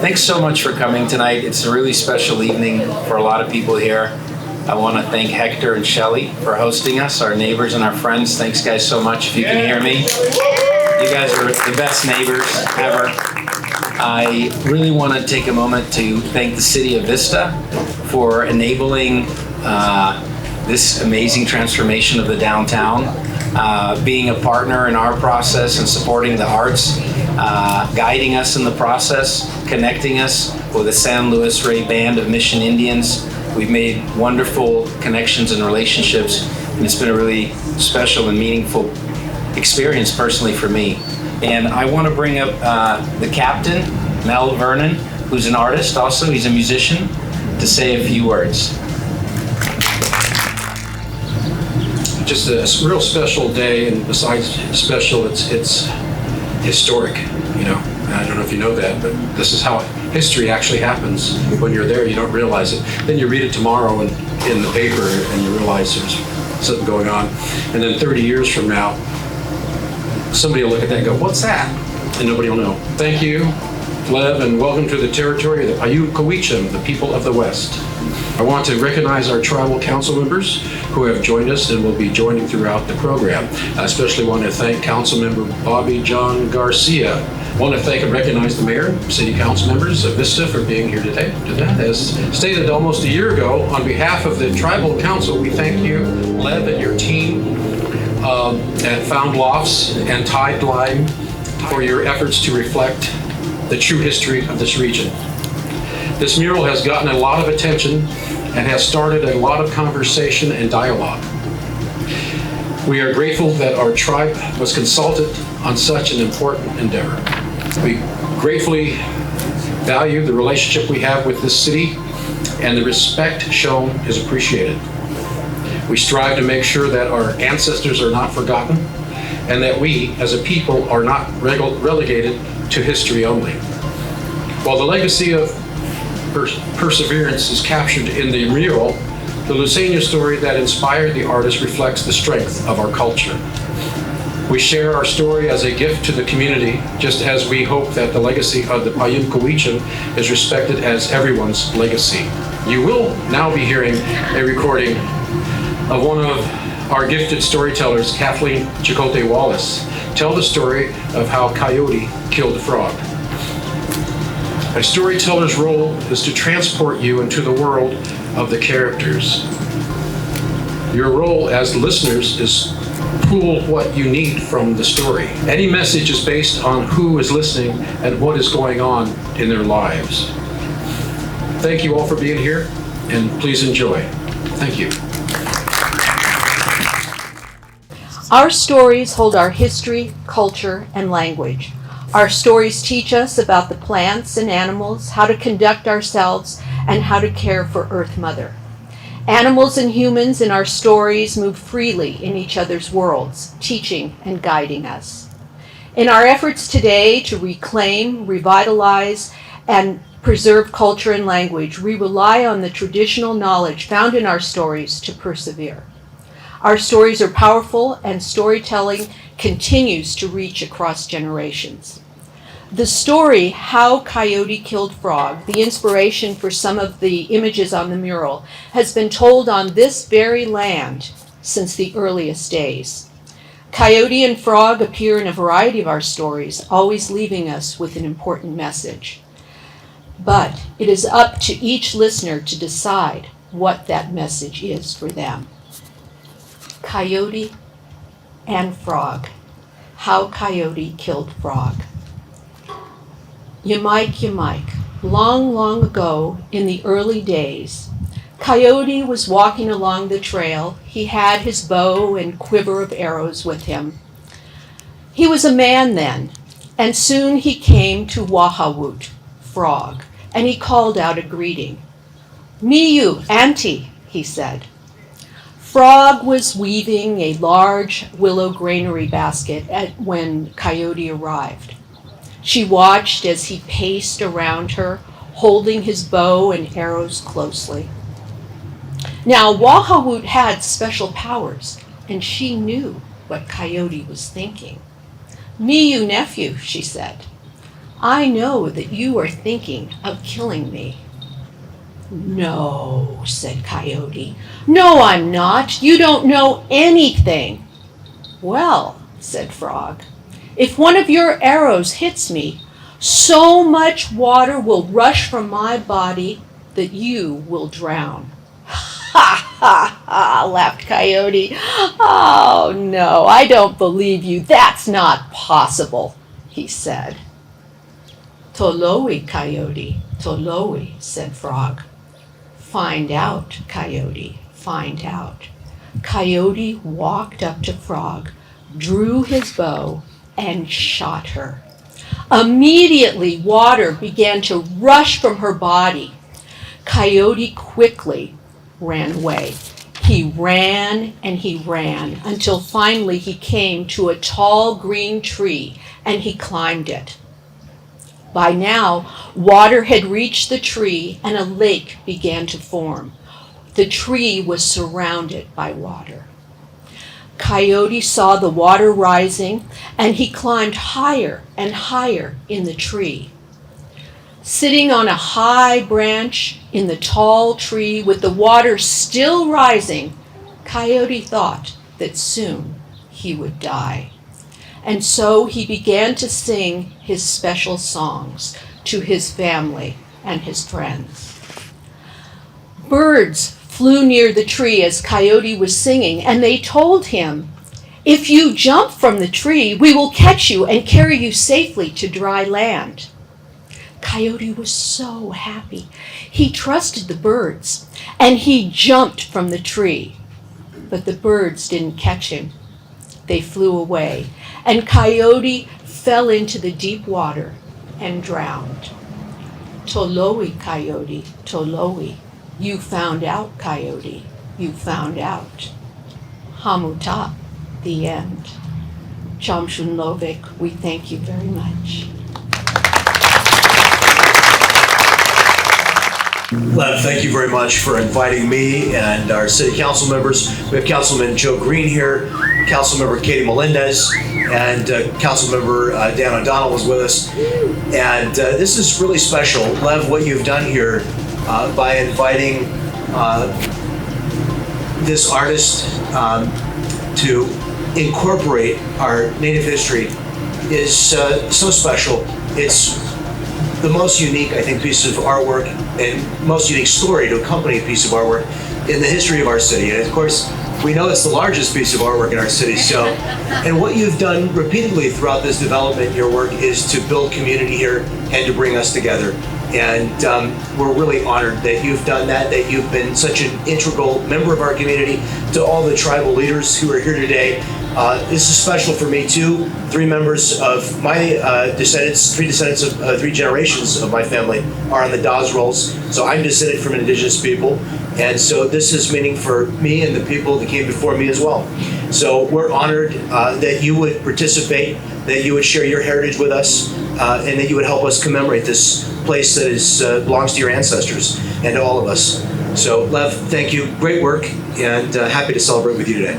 Thanks so much for coming tonight. It's a really special evening for a lot of people here. I want to thank Hector and Shelley for hosting us, our neighbors and our friends. Thanks, guys, so much. If you can hear me, you guys are the best neighbors ever. I really want to take a moment to thank the city of Vista for enabling this amazing transformation of the downtown, being a partner in our process and supporting the arts, guiding us in the process, connecting us with the San Luis Rey Band of Mission Indians. We've made wonderful connections and relationships, and it's been a really special and meaningful experience personally for me. And I want to bring up the captain, Mel Vernon, who's an artist also, he's a musician, to say a few words. Just a real special day, and besides special, it's historic, you know. I don't know if you know that, but this is how history actually happens. When you're there, you don't realize it. Then you read it tomorrow in the paper, and you realize there's something going on. And then 30 years from now, somebody will look at that and go, "What's that?" And nobody will know. Thank you, Lev, and welcome to the territory of the Paiute Cowicham, the people of the West. I want to recognize our tribal council members who have joined us and will be joining throughout the program. I especially want to thank Council Member Bobby John Garcia. I want to thank and recognize the mayor, city council members of Vista for being here today. As stated almost a year ago, on behalf of the tribal council, we thank you, Lev, and your team at Found Lofts and Tide Line for your efforts to reflect the true history of this region. This mural has gotten a lot of attention and has started a lot of conversation and dialogue. We are grateful that our tribe was consulted on such an important endeavor. We gratefully value the relationship we have with this city, and the respect shown is appreciated. We strive to make sure that our ancestors are not forgotten, and that we, as a people, are not relegated to history only. While the legacy of perseverance is captured in the mural, the Luiseño story that inspired the artist reflects the strength of our culture. We share our story as a gift to the community, just as we hope that the legacy of the Paiute Cowicham is respected as everyone's legacy. You will now be hearing a recording of one of our gifted storytellers, Kathleen Chicote Wallace, tell the story of how Coyote killed a frog. A storyteller's role is to transport you into the world of the characters. Your role as listeners is pull what you need from the story. Any message is based on who is listening and what is going on in their lives. Thank you all for being here, and please enjoy. Thank you. Our stories hold our history, culture, and language. Our stories teach us about the plants and animals, how to conduct ourselves, and how to care for Earth Mother. Animals and humans in our stories move freely in each other's worlds, teaching and guiding us. In our efforts today to reclaim, revitalize, and preserve culture and language, we rely on the traditional knowledge found in our stories to persevere. Our stories are powerful, and storytelling continues to reach across generations. The story, How Coyote Killed Frog, the inspiration for some of the images on the mural, has been told on this very land since the earliest days. Coyote and frog appear in a variety of our stories, always leaving us with an important message. But it is up to each listener to decide what that message is for them. Coyote and frog. How Coyote Killed Frog. Yamike, long, long ago in the early days, Coyote was walking along the trail. He had his bow and quiver of arrows with him. He was a man then, and soon he came to Wahawut, frog, and he called out a greeting. "Miyu, auntie," he said. Frog was weaving a large willow granary basket when Coyote arrived. She watched as he paced around her, holding his bow and arrows closely. Now, Wahawut had special powers, and she knew what Coyote was thinking. "Miyu, nephew," she said. I know that you are thinking of killing me." "No," said Coyote. "No, I'm not. You don't know anything." "Well," said Frog, "if one of your arrows hits me, so much water will rush from my body that you will drown." "Ha, ha, ha," laughed Coyote. "Oh, no, I don't believe you. That's not possible," he said. "Toloi, Coyote, Toloi," said Frog. "Find out, Coyote, find out." Coyote walked up to Frog, drew his bow, and shot her. Immediately, water began to rush from her body. Coyote quickly ran away. He ran and he ran until finally he came to a tall green tree and he climbed it. By now, water had reached the tree and a lake began to form. The tree was surrounded by water. Coyote saw the water rising and he climbed higher and higher in the tree. Sitting on a high branch in the tall tree with the water still rising, Coyote thought that soon he would die. And so he began to sing his special songs to his family and his friends. Birds flew near the tree as Coyote was singing, and they told him, "If you jump from the tree, we will catch you and carry you safely to dry land." Coyote was so happy. He trusted the birds, and he jumped from the tree. But the birds didn't catch him. They flew away, and Coyote fell into the deep water and drowned. "Toloi, Coyote, Toloi. You found out, Coyote, you found out." Hamuta, the end. Chamshun Lovik, we thank you very much. Lev, thank you very much for inviting me and our city council members. We have Councilman Joe Green here, Councilmember Katie Melendez, and Councilmember Dan O'Donnell is with us. And this is really special. Lev, what you've done here by inviting this artist to incorporate our Native history is so special. It's the most unique, I think, piece of artwork and most unique story to accompany a piece of artwork in the history of our city. And of course, we know it's the largest piece of artwork in our city. So, and what you've done repeatedly throughout this development, your work, is to build community here and to bring us together. And we're really honored that you've done that, that you've been such an integral member of our community. To all the tribal leaders who are here today, this is special for me too. Three members of my descendants, three generations of my family are on the Dawes rolls. So I'm descended from indigenous people. And so this is meaning for me and the people that came before me as well. So we're honored that you would participate, that you would share your heritage with us, and that you would help us commemorate this place that is belongs to your ancestors and to all of us. So Lev, thank you. Great work, and happy to celebrate with you today.